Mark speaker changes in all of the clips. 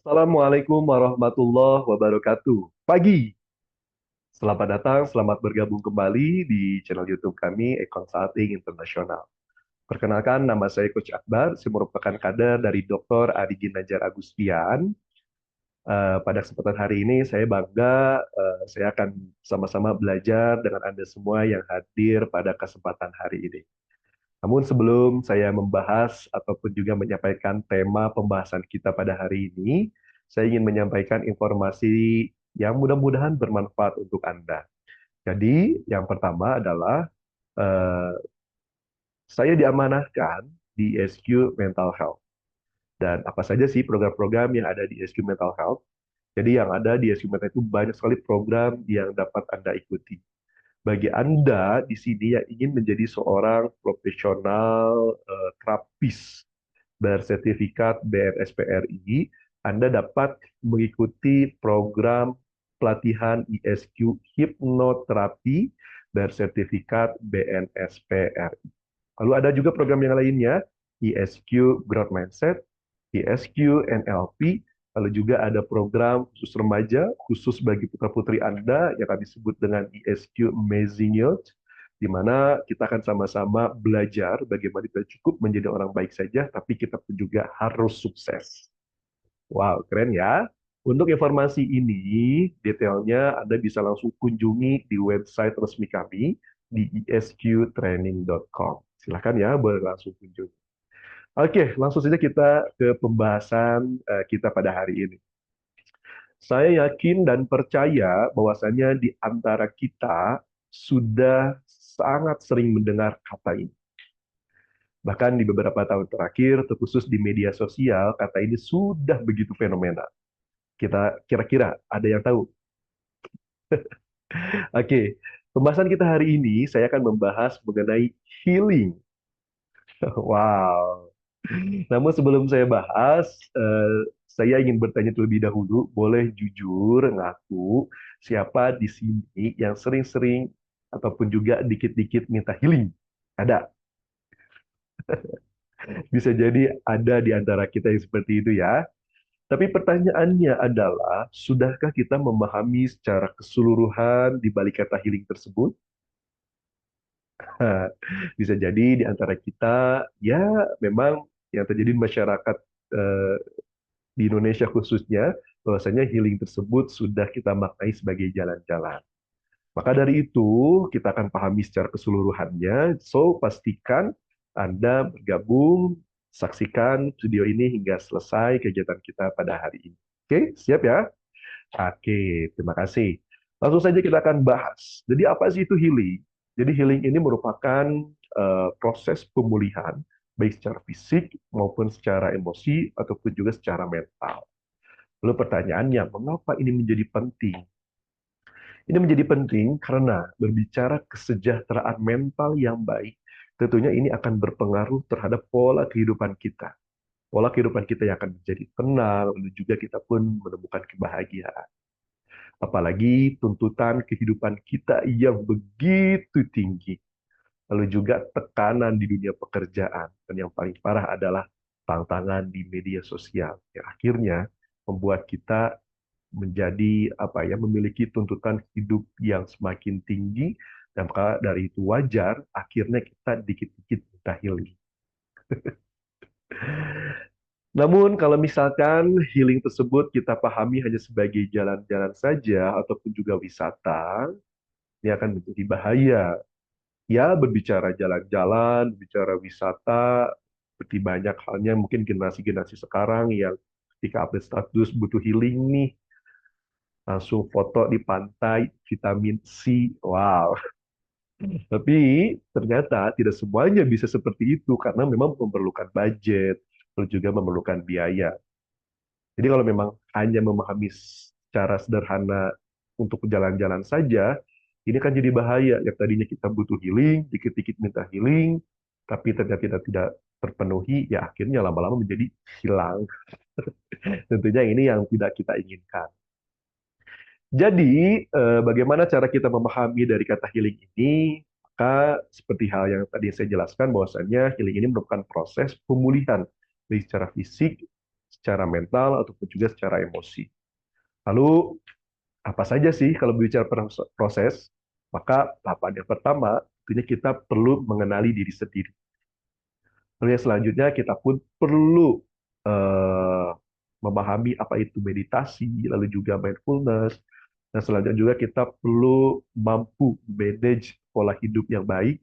Speaker 1: Assalamualaikum warahmatullahi wabarakatuh. Pagi, selamat datang, selamat bergabung kembali di channel YouTube kami, Consulting Internasional. Perkenalkan, nama saya Coach Akbar, saya merupakan kader dari Dr. Adi Ginanjar Agustian. Pada kesempatan hari ini, saya bangga, saya akan sama-sama belajar dengan Anda semua yang hadir pada kesempatan hari ini. Namun sebelum saya membahas ataupun juga menyampaikan tema pembahasan kita pada hari ini, saya ingin menyampaikan informasi yang mudah-mudahan bermanfaat untuk Anda. Jadi, yang pertama adalah eh, saya diamanahkan di SQ Mental Health. Dan apa saja sih program-program yang ada di SQ Mental Health? Jadi yang ada di SQ Mental itu banyak sekali program yang dapat Anda ikuti. Bagi Anda di sini yang ingin menjadi seorang profesional terapis bersertifikat BNSPRI, Anda dapat mengikuti program pelatihan ISQ Hipnoterapi bersertifikat BNSPRI. Lalu ada juga program yang lainnya, ISQ Growth Mindset, ISQ NLP, lalu juga ada program khusus remaja, khusus bagi putra-putri Anda yang kami sebut dengan ISQ Amazing Youth, di mana kita akan sama-sama belajar bagaimana kita cukup menjadi orang baik saja, tapi kita pun juga harus sukses. Wow, keren ya. Untuk informasi ini, detailnya Anda bisa langsung kunjungi di website resmi kami di esqtraining.com. Silahkan ya, boleh langsung kunjungi. Oke, langsung saja kita ke pembahasan kita pada hari ini. Saya yakin dan percaya bahwasannya di antara kita sudah sangat sering mendengar kata ini. Bahkan di beberapa tahun terakhir, terkhusus di media sosial, kata ini sudah begitu fenomenal. Kita kira-kira ada yang tahu? Oke, pembahasan kita hari ini saya akan membahas mengenai healing. Wow. Namun sebelum saya bahas, saya ingin bertanya terlebih dahulu, boleh jujur ngaku siapa di sini yang sering-sering ataupun juga dikit-dikit minta healing? Ada. Bisa jadi ada di antara kita yang seperti itu ya. Tapi pertanyaannya adalah, sudahkah kita memahami secara keseluruhan di balik kata healing tersebut? Bisa jadi di antara kita, ya memang yang terjadi di masyarakat eh, di Indonesia khususnya, bahwasanya healing tersebut sudah kita maknai sebagai jalan-jalan. Maka dari itu, kita akan pahami secara keseluruhannya. So, pastikan Anda bergabung, saksikan video ini hingga selesai kegiatan kita pada hari ini. Oke, siap ya? Oke, terima kasih. Langsung saja kita akan bahas. Jadi apa sih itu healing? Jadi healing ini merupakan proses pemulihan baik secara fisik maupun secara emosi ataupun juga secara mental. Lalu pertanyaannya, mengapa ini menjadi penting? Ini menjadi penting karena berbicara kesejahteraan mental yang baik, tentunya ini akan berpengaruh terhadap pola kehidupan kita. Pola kehidupan kita yang akan menjadi tenang, lalu juga kita pun menemukan kebahagiaan. Apalagi tuntutan kehidupan kita yang begitu tinggi. Lalu juga tekanan di dunia pekerjaan. Dan yang paling parah adalah tantangan di media sosial. Yang akhirnya membuat kita menjadi apa ya, memiliki tuntutan hidup yang semakin tinggi, dan maka dari itu wajar akhirnya kita dikit-dikit minta healing. Namun kalau misalkan healing tersebut kita pahami hanya sebagai jalan-jalan saja ataupun juga wisata, ini akan menjadi bahaya. Ya, berbicara jalan-jalan, berbicara wisata, seperti banyak halnya mungkin generasi-generasi sekarang yang ketika update status butuh healing nih, langsung foto di pantai, vitamin C, wow. Tapi ternyata tidak semuanya bisa seperti itu karena memang memerlukan budget, lalu juga memerlukan biaya. Jadi kalau memang hanya memahami secara sederhana untuk jalan-jalan saja, ini kan jadi bahaya. Yang tadinya kita butuh healing, dikit-dikit minta healing, tapi ternyata tidak terpenuhi, ya akhirnya lama-lama menjadi hilang. Tentunya ini yang tidak kita inginkan. Jadi, bagaimana cara kita memahami dari kata healing ini? Maka seperti hal yang tadi saya jelaskan, bahwasannya healing ini merupakan proses pemulihan baik secara fisik, secara mental ataupun juga secara emosi. Lalu apa saja sih kalau bicara proses? Maka tahapan yang pertama tentunya kita perlu mengenali diri sendiri. Lalu yang selanjutnya kita pun perlu eh, memahami apa itu meditasi, lalu juga mindfulness, dan selanjutnya juga kita perlu mampu manage pola hidup yang baik,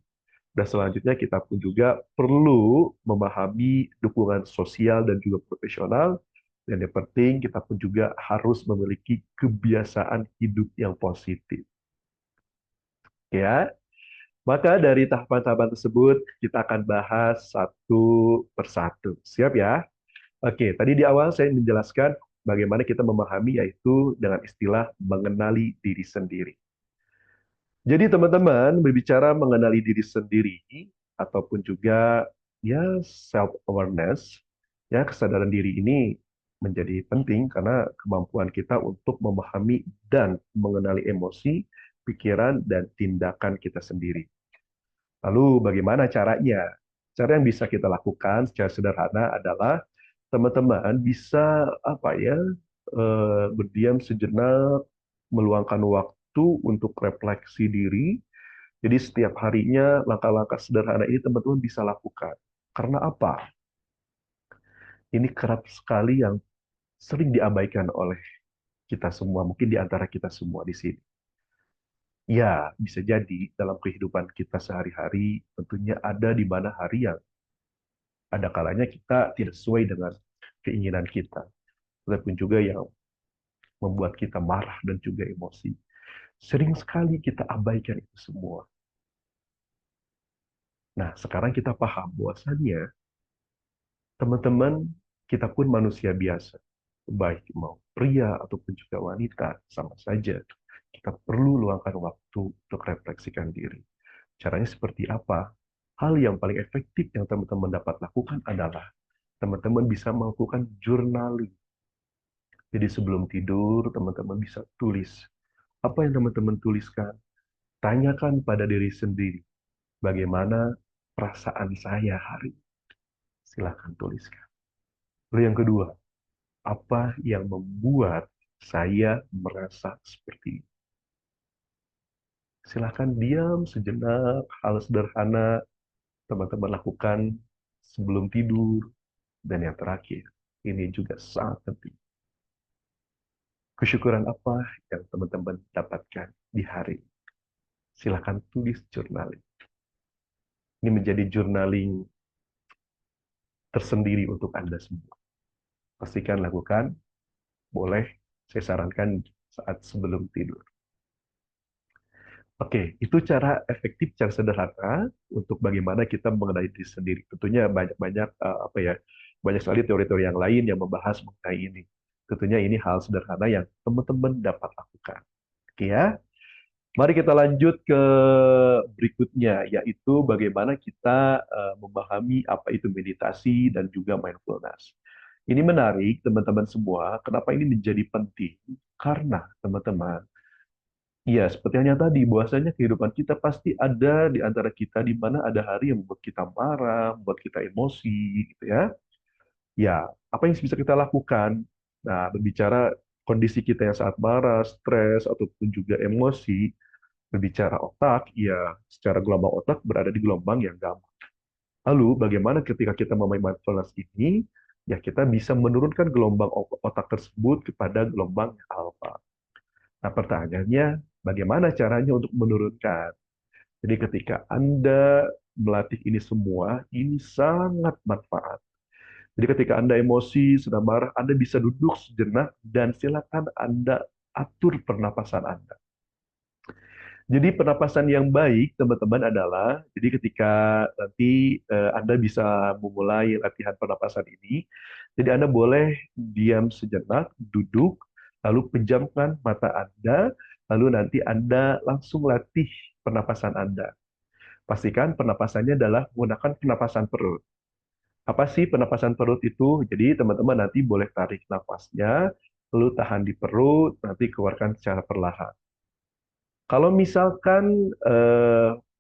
Speaker 1: dan selanjutnya kita pun juga perlu memahami dukungan sosial dan juga profesional, dan yang penting kita pun juga harus memiliki kebiasaan hidup yang positif. Ya, maka dari tahapan-tahapan tersebut kita akan bahas satu persatu. Siap ya? Oke, tadi di awal saya menjelaskan bagaimana kita memahami yaitu dengan istilah mengenali diri sendiri. Jadi teman-teman berbicara mengenali diri sendiri ataupun juga ya self awareness, ya kesadaran diri ini menjadi penting karena kemampuan kita untuk memahami dan mengenali emosi, pikiran dan tindakan kita sendiri. Lalu bagaimana caranya? Cara yang bisa kita lakukan secara sederhana adalah teman-teman bisa apa ya berdiam sejenak, meluangkan waktu untuk refleksi diri. Jadi setiap harinya langkah-langkah sederhana ini teman-teman bisa lakukan. Karena apa? Ini kerap sekali yang sering diabaikan oleh kita semua, mungkin di antara kita semua di sini. Ya, bisa jadi dalam kehidupan kita sehari-hari tentunya ada di mana hari yang ada kalanya kita tidak sesuai dengan keinginan kita. Ataupun juga yang membuat kita marah dan juga emosi. Sering sekali kita abaikan itu semua. Nah, sekarang kita paham bahwasannya teman-teman kita pun manusia biasa. Baik mau pria ataupun juga wanita, sama saja. Kita perlu luangkan waktu untuk refleksikan diri. Caranya seperti apa? Hal yang paling efektif yang teman-teman dapat lakukan adalah teman-teman bisa melakukan journaling. Jadi sebelum tidur, teman-teman bisa tulis. Apa yang teman-teman tuliskan? Tanyakan pada diri sendiri, bagaimana perasaan saya hari ini? Silahkan tuliskan. Lalu yang kedua, apa yang membuat saya merasa seperti ini? Silahkan diam sejenak, hal sederhana teman-teman lakukan sebelum tidur. Dan yang terakhir, ini juga sangat penting. Kesyukuran apa yang teman-teman dapatkan di hari ini? Silahkan tulis journaling. Ini menjadi journaling tersendiri untuk Anda semua. Pastikan lakukan, boleh saya sarankan saat sebelum tidur. Oke, itu cara efektif, cara sederhana untuk bagaimana kita mengenali diri sendiri. Tentunya banyak-banyak apa ya, banyak sekali teori-teori yang lain yang membahas mengenai ini. Tentunya ini hal sederhana yang teman-teman dapat lakukan. Oke ya, mari kita lanjut ke berikutnya, yaitu bagaimana kita memahami apa itu meditasi dan juga mindfulness. Ini menarik, teman-teman semua. Kenapa ini menjadi penting? Karena, teman-teman, iya, seperti yang tadi, bahwasanya kehidupan kita pasti ada di antara kita di mana ada hari yang membuat kita marah, membuat kita emosi, gitu ya. Ya, apa yang bisa kita lakukan? Nah, berbicara kondisi kita yang saat marah, stres, ataupun juga emosi, berbicara otak, ya secara gelombang otak berada di gelombang yang gamma. Lalu, bagaimana ketika kita memakai mindfulness ini, ya kita bisa menurunkan gelombang otak tersebut kepada gelombang alfa. Nah, pertanyaannya, bagaimana caranya untuk menurunkan? Jadi ketika Anda melatih ini semua, ini sangat manfaat. Jadi ketika Anda emosi, sedang marah, Anda bisa duduk sejenak dan silakan Anda atur pernapasan Anda. Jadi pernapasan yang baik, teman-teman, adalah jadi ketika nanti Anda bisa memulai latihan pernapasan ini, jadi Anda boleh diam sejenak, duduk, lalu pejamkan mata Anda, lalu nanti Anda langsung latih pernapasan Anda. Pastikan pernapasannya adalah menggunakan pernapasan perut. Apa sih pernapasan perut itu? Jadi teman-teman nanti boleh tarik nafasnya, lalu tahan di perut, nanti keluarkan secara perlahan. Kalau misalkan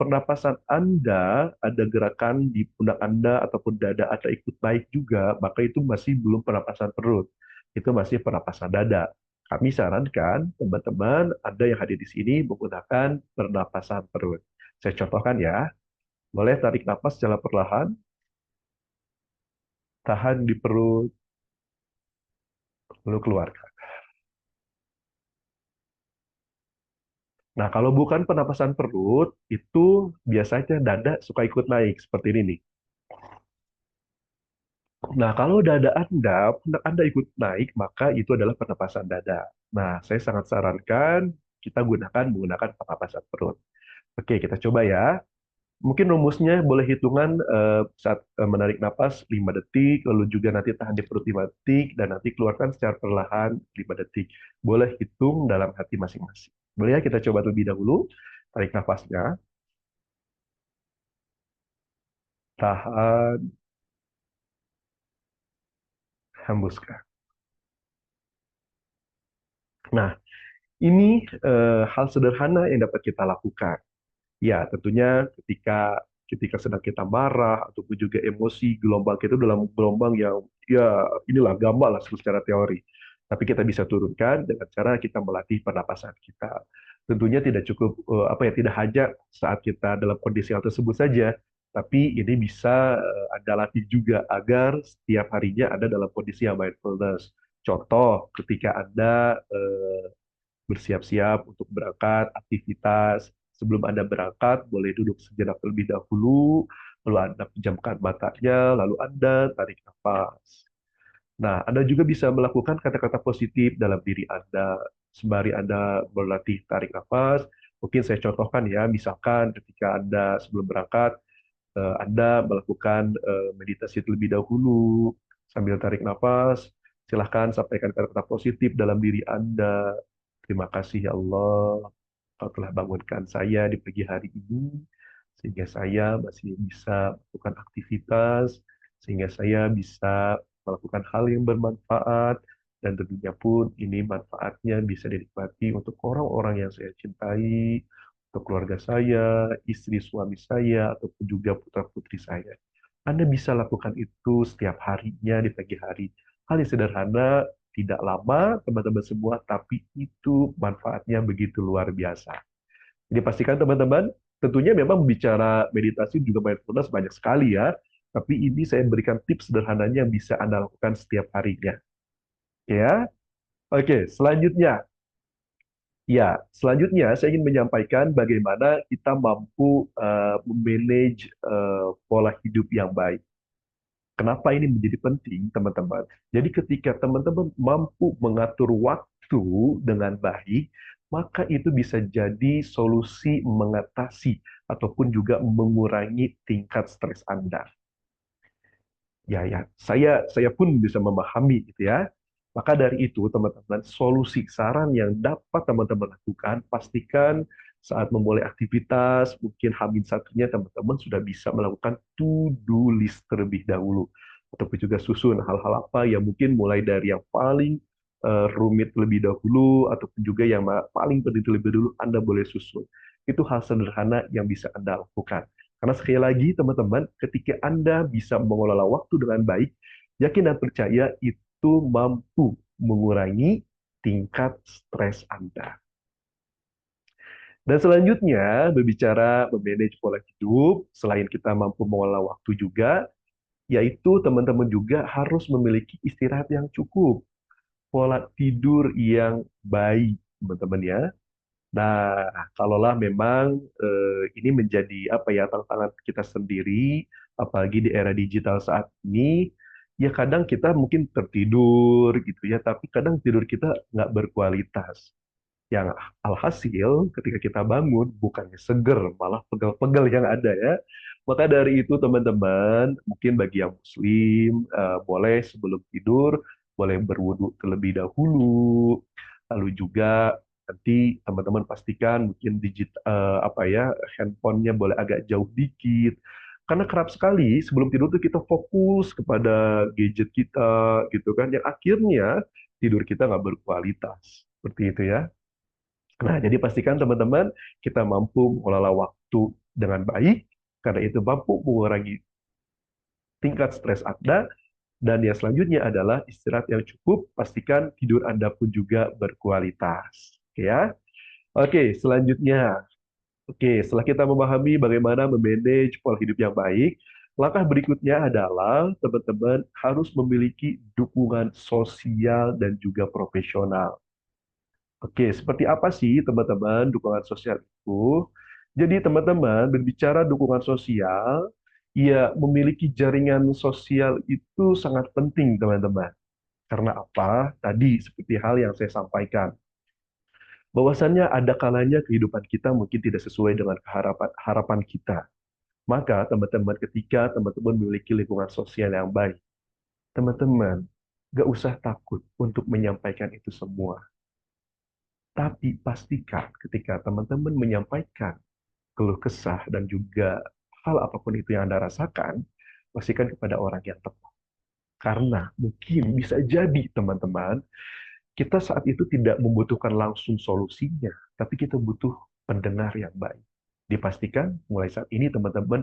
Speaker 1: pernapasan Anda, ada gerakan di pundak Anda ataupun dada Anda ikut naik juga, maka itu masih belum pernapasan perut. Itu masih pernapasan dada. Kami sarankan teman-teman Anda yang hadir di sini menggunakan pernapasan perut. Saya contohkan ya. Boleh tarik napas secara perlahan, tahan di perut, lalu keluarkan. Nah, kalau bukan pernapasan perut, itu biasanya dada suka ikut naik, seperti ini nih. Nah, kalau dada Anda, pundak Anda ikut naik, maka itu adalah pernapasan dada. Nah, saya sangat sarankan kita menggunakan pernapasan perut. Oke, kita coba ya. Mungkin rumusnya boleh hitungan saat menarik napas 5 detik, lalu juga nanti tahan di perut 5 detik, dan nanti keluarkan secara perlahan 5 detik. Boleh hitung dalam hati masing-masing. Boleh ya, kita coba terlebih dahulu. Tarik nafasnya, tahan, hembuskan. Nah, ini hal sederhana yang dapat kita lakukan. Ya, tentunya ketika ketika sedang kita marah ataupun juga emosi, gelombang kita dalam gelombang yang ya inilah gampang lah secara teori. Tapi kita bisa turunkan dengan cara kita melatih pernapasan kita. Tentunya tidak cukup apa ya tidak hanya saat kita dalam kondisi hal tersebut saja, tapi ini bisa Anda latih juga agar setiap harinya Anda dalam kondisi yang mindfulness. Contoh, ketika Anda bersiap-siap untuk berangkat aktivitas. Sebelum Anda berangkat, boleh duduk sejenak terlebih dahulu, lalu Anda pejamkan matanya, lalu Anda tarik nafas. Nah, Anda juga bisa melakukan kata-kata positif dalam diri Anda sembari Anda berlatih tarik nafas. Mungkin saya contohkan ya, misalkan ketika Anda sebelum berangkat, Anda melakukan meditasi terlebih dahulu sambil tarik nafas. Silahkan sampaikan kata-kata positif dalam diri Anda. Terima kasih ya Allah, Kau telah bangunkan saya di pagi hari ini, sehingga saya masih bisa melakukan aktivitas, sehingga saya bisa melakukan hal yang bermanfaat, dan tentunya pun ini manfaatnya bisa dinikmati untuk orang-orang yang saya cintai, untuk keluarga saya, istri suami saya, ataupun juga putra-putri saya. Anda bisa lakukan itu setiap harinya di pagi hari. Hal yang sederhana, tidak lama, teman-teman semua, tapi itu manfaatnya begitu luar biasa. Jadi pastikan teman-teman, tentunya memang bicara meditasi juga mindfulness banyak sekali ya, tapi ini saya berikan tips sederhananya yang bisa Anda lakukan setiap harinya. Ya, oke, selanjutnya. Ya, selanjutnya saya ingin menyampaikan bagaimana kita mampu memanage pola hidup yang baik. Kenapa ini menjadi penting, teman-teman? Jadi ketika teman-teman mampu mengatur waktu dengan baik, maka itu bisa jadi solusi mengatasi ataupun juga mengurangi tingkat stres Anda. Saya pun bisa memahami gitu ya. Maka dari itu, teman-teman, solusi saran yang dapat teman-teman lakukan, pastikan saat memulai aktivitas, mungkin hamin satunya teman-teman sudah bisa melakukan to-do list terlebih dahulu. Ataupun juga susun hal-hal apa yang mungkin mulai dari yang paling rumit terlebih dahulu, ataupun juga yang paling penting terlebih dahulu, Anda boleh susun. Itu hal sederhana yang bisa Anda lakukan. Karena sekali lagi, teman-teman, ketika Anda bisa mengelola waktu dengan baik, yakin dan percaya itu mampu mengurangi tingkat stres Anda. Dan selanjutnya, berbicara memanage pola hidup, selain kita mampu mengelola waktu juga, yaitu teman-teman juga harus memiliki istirahat yang cukup, pola tidur yang baik, teman-teman ya. Nah, kalaulah memang ini menjadi apa ya tantangan kita sendiri, apalagi di era digital saat ini, ya kadang kita mungkin tertidur gitu ya, tapi kadang tidur kita nggak berkualitas. Yang alhasil ketika kita bangun bukannya seger, malah pegel-pegel yang ada ya. Maka dari itu teman-teman, mungkin bagi yang muslim, boleh sebelum tidur, boleh berwudu terlebih dahulu. Lalu juga nanti teman-teman pastikan mungkin apa ya handphonenya boleh agak jauh dikit. Karena kerap sekali sebelum tidur tuh kita fokus kepada gadget kita gitu kan, yang akhirnya tidur kita nggak berkualitas. Seperti itu ya. Nah, jadi pastikan teman-teman kita mampu mengelola waktu dengan baik, karena itu mampu mengurangi tingkat stres Anda. Dan yang selanjutnya adalah istirahat yang cukup, pastikan tidur Anda pun juga berkualitas. Oke ya. Oke, selanjutnya. Oke, setelah kita memahami bagaimana memanage pola hidup yang baik, langkah berikutnya adalah teman-teman harus memiliki dukungan sosial dan juga profesional. Oke, seperti apa sih teman-teman dukungan sosial itu? Jadi teman-teman berbicara dukungan sosial, ya memiliki jaringan sosial itu sangat penting teman-teman. Karena apa? Tadi seperti hal yang saya sampaikan, bahwasannya ada kalanya kehidupan kita mungkin tidak sesuai dengan harapan kita. Maka teman-teman ketika teman-teman memiliki lingkungan sosial yang baik, teman-teman gak usah takut untuk menyampaikan itu semua. Tapi pastikan ketika teman-teman menyampaikan keluh kesah dan juga hal apapun itu yang Anda rasakan, pastikan kepada orang yang tepat. Karena mungkin bisa jadi teman-teman, kita saat itu tidak membutuhkan langsung solusinya, tapi kita butuh pendengar yang baik. Dipastikan mulai saat ini teman-teman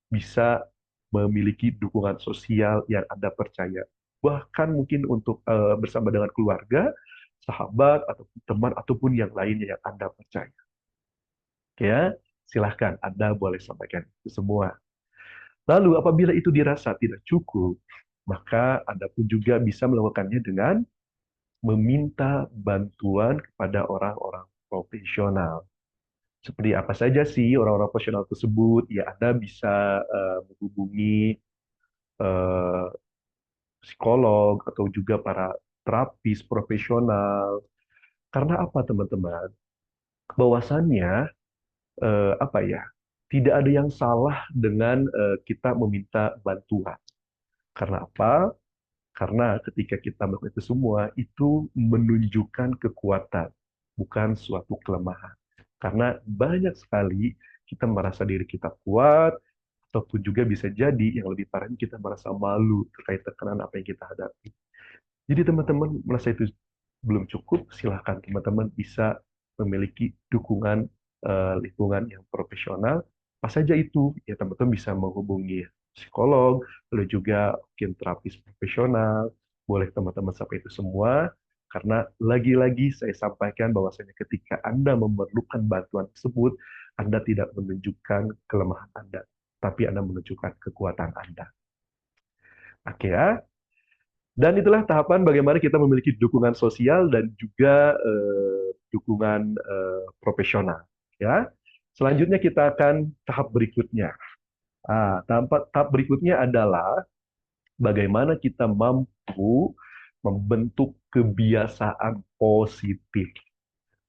Speaker 1: bisa memiliki dukungan sosial yang Anda percaya. Bahkan mungkin untuk bersama dengan keluarga, sahabat, atau teman, ataupun yang lainnya yang Anda percaya. Ya, silahkan Anda boleh sampaikan itu semua. Lalu apabila itu dirasa tidak cukup, maka Anda pun juga bisa melakukannya dengan meminta bantuan kepada orang-orang profesional. Seperti apa saja sih orang-orang profesional tersebut? Ya, Anda bisa menghubungi eh, psikolog atau juga para terapis profesional. Karena apa, teman-teman? Bahwasannya apa ya? Tidak ada yang salah dengan kita meminta bantuan. Karena apa? Karena ketika kita melakukan itu semua, itu menunjukkan kekuatan, bukan suatu kelemahan. Karena banyak sekali kita merasa diri kita kuat, ataupun juga bisa jadi yang lebih parahnya kita merasa malu terkait tekanan apa yang kita hadapi. Jadi teman-teman merasa itu belum cukup, silahkan teman-teman bisa memiliki dukungan lingkungan yang profesional. Apa saja itu? Ya teman-teman bisa menghubungi psikolog, lalu juga mungkin terapis profesional. Boleh teman-teman sampai itu semua. Karena lagi-lagi saya sampaikan bahwasanya ketika Anda memerlukan bantuan tersebut, Anda tidak menunjukkan kelemahan Anda, tapi Anda menunjukkan kekuatan Anda. Oke ya. Dan itulah tahapan bagaimana kita memiliki dukungan sosial dan juga dukungan profesional. Ya, selanjutnya kita akan tahap berikutnya. Tahap berikutnya adalah bagaimana kita mampu membentuk kebiasaan positif.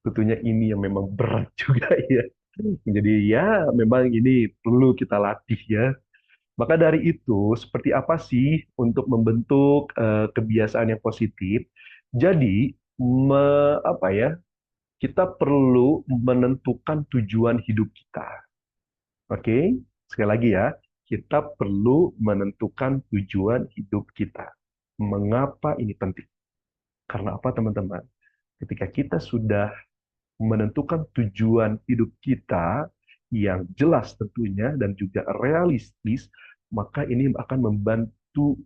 Speaker 1: Tentunya ini yang memang berat juga ya. Jadi ya memang ini perlu kita latih ya. Maka dari itu, seperti apa sih untuk membentuk kebiasaan yang positif? Jadi, apa ya? Kita perlu menentukan tujuan hidup kita. Oke, sekali lagi ya, kita perlu menentukan tujuan hidup kita. Mengapa ini penting? Karena apa, teman-teman? Ketika kita sudah menentukan tujuan hidup kita yang jelas tentunya dan juga realistis, maka ini akan membantu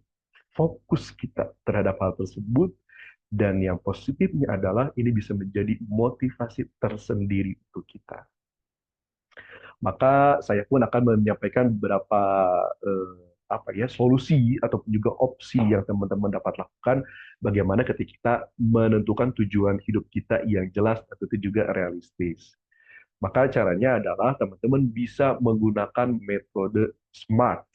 Speaker 1: fokus kita terhadap hal tersebut dan yang positifnya adalah ini bisa menjadi motivasi tersendiri untuk kita. Maka saya pun akan menyampaikan beberapa eh, apa ya solusi ataupun juga opsi yang teman-teman dapat lakukan bagaimana ketika kita menentukan tujuan hidup kita yang jelas dan tentu juga realistis. Maka caranya adalah teman-teman bisa menggunakan metode SMART.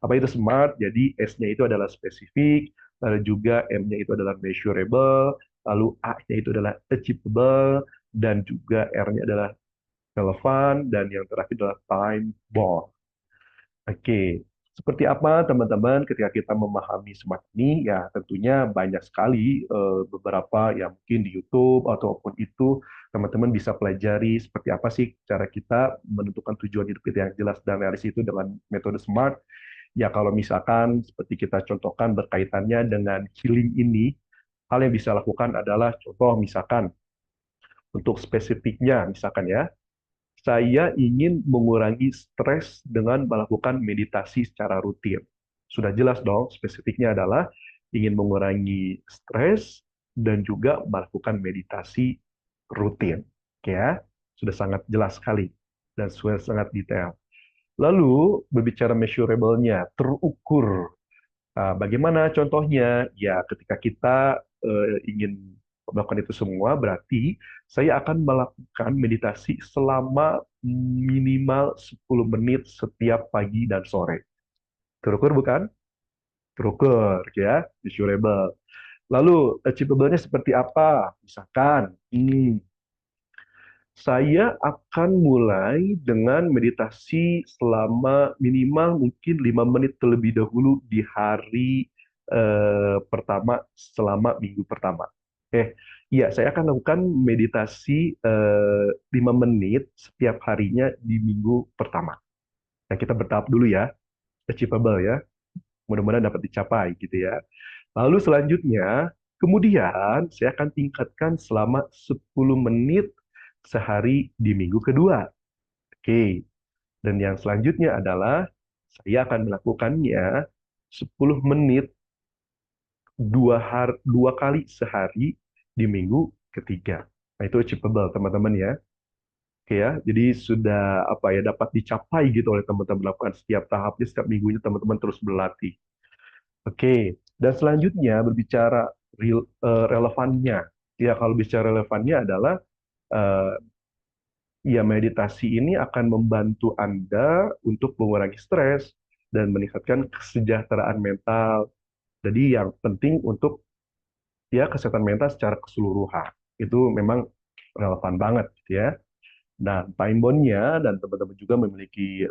Speaker 1: Apa itu SMART? Jadi S-nya itu adalah spesifik, lalu juga M-nya itu adalah measurable, lalu A-nya itu adalah achievable, dan juga R-nya adalah relevan, dan yang terakhir adalah time bound. Oke, seperti apa teman-teman ketika kita memahami smart ini? Ya tentunya banyak sekali beberapa yang mungkin di YouTube ataupun itu teman-teman bisa pelajari seperti apa sih cara kita menentukan tujuan hidup kita yang jelas dan realis itu dengan metode smart. Ya kalau misalkan seperti kita contohkan berkaitannya dengan healing ini, hal yang bisa lakukan adalah contoh misalkan untuk spesifiknya misalkan ya Saya ingin mengurangi stres dengan melakukan meditasi secara rutin. Sudah jelas dong, spesifiknya adalah ingin mengurangi stres dan juga melakukan meditasi rutin. Oke ya, sudah sangat jelas sekali dan sudah sangat detail. Lalu berbicara measurable-nya, terukur. Bagaimana contohnya? Ya, ketika kita ingin melakukan itu semua, berarti saya akan melakukan meditasi selama minimal 10 menit setiap pagi dan sore. Terukur bukan? Terukur, ya, measurable. Lalu, achievable-nya seperti apa? Misalkan, saya akan mulai dengan meditasi selama minimal mungkin 5 menit terlebih dahulu di hari pertama selama minggu pertama. Iya, saya akan lakukan meditasi 5 menit setiap harinya di minggu pertama. Nah, kita bertahap dulu ya, achievable ya. Mudah-mudahan dapat dicapai gitu ya. Lalu selanjutnya, kemudian saya akan tingkatkan selama 10 menit sehari di minggu kedua. Oke, dan yang selanjutnya adalah saya akan melakukannya 10 menit dua kali sehari di minggu ketiga. Nah, itu achievable teman-teman ya. Oke ya, jadi sudah apa ya dapat dicapai gitu oleh teman-teman melakukan setiap tahapnya, setiap minggunya teman-teman terus berlatih. Oke, dan selanjutnya berbicara relevannya. Ya, kalau bicara relevannya adalah eh, ya meditasi ini akan membantu Anda untuk mengurangi stres dan meningkatkan kesejahteraan mental. Jadi yang penting untuk ya kesehatan mental secara keseluruhan. Itu memang relevan banget gitu ya. Nah, time bound-nya dan teman-teman juga memiliki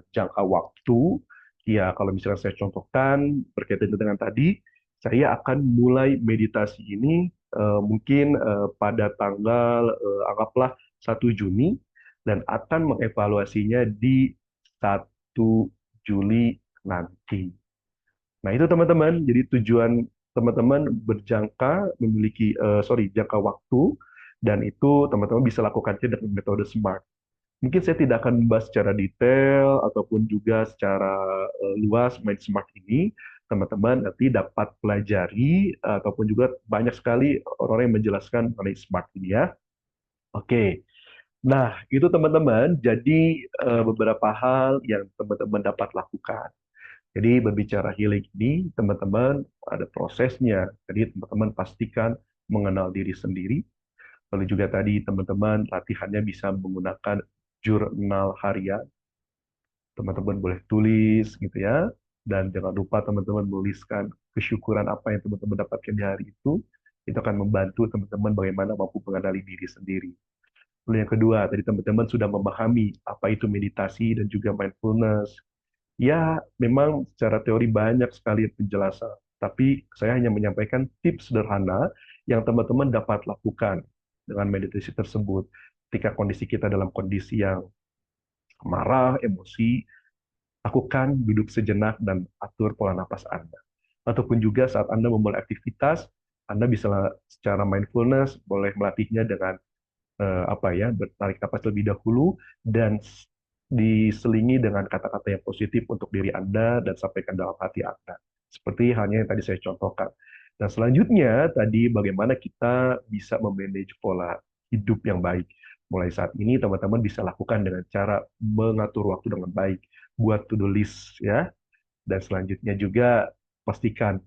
Speaker 1: jangka waktu. Ya, kalau misalnya saya contohkan berkaitan dengan tadi, saya akan mulai meditasi ini mungkin pada tanggal anggaplah 1 Juni dan akan mengevaluasinya di 1 Juli nanti. Nah, itu teman-teman. Jadi tujuan teman-teman berjangka memiliki jangka waktu dan itu teman-teman bisa lakukannya dengan metode SMART. Mungkin saya tidak akan membahas secara detail ataupun juga secara luas Mind Smart ini. Teman-teman nanti dapat pelajari ataupun juga banyak sekali orang-orang yang menjelaskan mengenai Smart ini ya. Oke. Nah, itu teman-teman. Jadi beberapa hal yang teman-teman dapat lakukan. Jadi berbicara healing ini, teman-teman ada prosesnya. Jadi teman-teman pastikan mengenal diri sendiri. Lalu juga tadi teman-teman latihannya bisa menggunakan jurnal harian. Teman-teman boleh tulis gitu ya. Dan jangan lupa teman-teman menuliskan kesyukuran apa yang teman-teman dapatkan di hari itu. Itu akan membantu teman-teman bagaimana mampu mengenali diri sendiri. Lalu yang kedua, tadi teman-teman sudah memahami apa itu meditasi dan juga mindfulness. Ya, memang secara teori banyak sekali penjelasan, tapi saya hanya menyampaikan tips sederhana yang teman-teman dapat lakukan dengan meditasi tersebut. Ketika kondisi kita dalam kondisi yang marah, emosi, lakukan duduk sejenak dan atur pola napas Anda. Ataupun juga saat Anda memulai aktivitas, Anda bisa secara mindfulness boleh melatihnya dengan apa ya bertarik napas lebih dahulu dan diselingi dengan kata-kata yang positif untuk diri Anda dan sampaikan dalam hati Anda. Seperti halnya yang tadi saya contohkan. Dan selanjutnya tadi bagaimana kita bisa memanage pola hidup yang baik. Mulai saat ini teman-teman bisa lakukan dengan cara mengatur waktu dengan baik, buat to-do list ya. Dan selanjutnya juga pastikan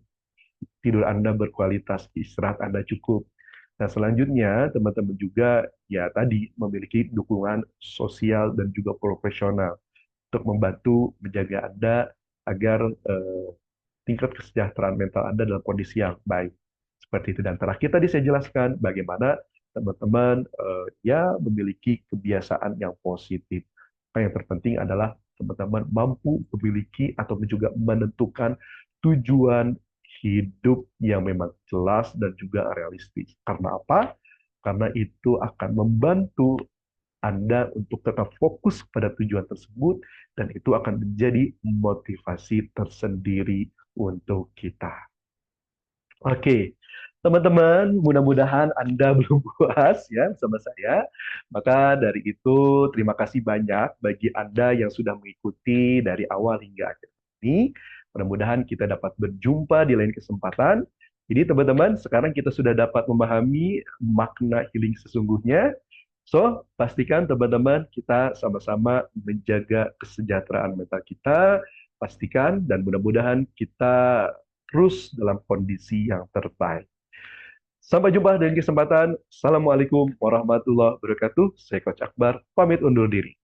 Speaker 1: tidur Anda berkualitas, istirahat Anda cukup. Nah, selanjutnya teman-teman juga ya tadi memiliki dukungan sosial dan juga profesional untuk membantu menjaga Anda agar tingkat kesejahteraan mental Anda dalam kondisi yang baik. Seperti itu. Dan terakhir tadi saya jelaskan bagaimana teman-teman ya memiliki kebiasaan yang positif. Yang terpenting adalah teman-teman mampu memiliki atau juga menentukan tujuan hidup yang memang jelas dan juga realistis. Karena apa? Karena itu akan membantu Anda untuk tetap fokus pada tujuan tersebut dan itu akan menjadi motivasi tersendiri untuk kita. Oke, Teman-teman, mudah-mudahan Anda belum puas ya sama saya. Maka dari itu, terima kasih banyak bagi Anda yang sudah mengikuti dari awal hingga akhir ini. Mudah-mudahan kita dapat berjumpa di lain kesempatan. Jadi teman-teman, sekarang kita sudah dapat memahami makna healing sesungguhnya. So, pastikan teman-teman kita sama-sama menjaga kesejahteraan mental kita. Pastikan dan mudah-mudahan kita terus dalam kondisi yang terbaik. Sampai jumpa di kesempatan. Assalamualaikum warahmatullahi wabarakatuh. Saya Coach Akbar, pamit undur diri.